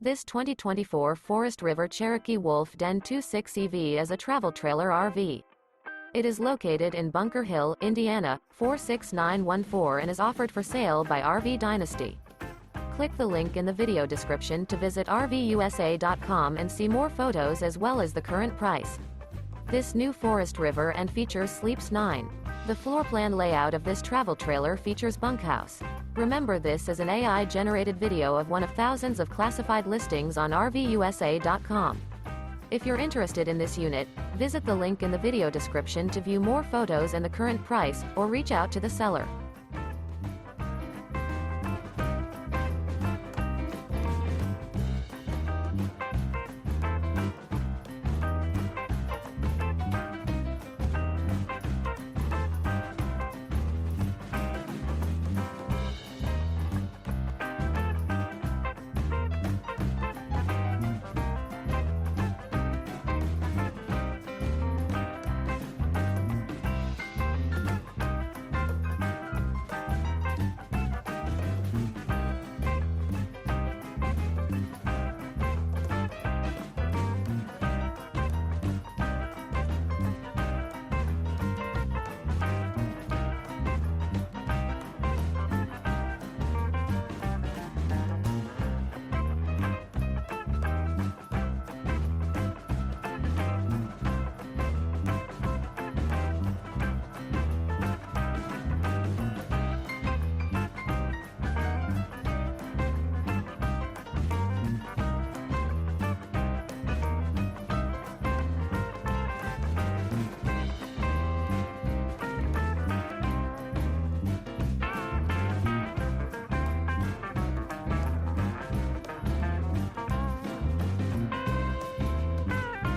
This 2024 Forest River Cherokee Wolf Den 26 EV is a travel trailer RV. It is located in Bunker Hill, Indiana, 46914 and is offered for sale by RV Dynasty. Click the link in the video description to visit RVUSA.com and see more photos as well as the current price. This new Forest River and features Sleeps 9. The floor plan layout of this travel trailer features Bunkhouse. Remember, this is an AI-generated video of one of thousands of classified listings on RVUSA.com. If you're interested in this unit, visit the link in the video description to view more photos and the current price, or reach out to the seller.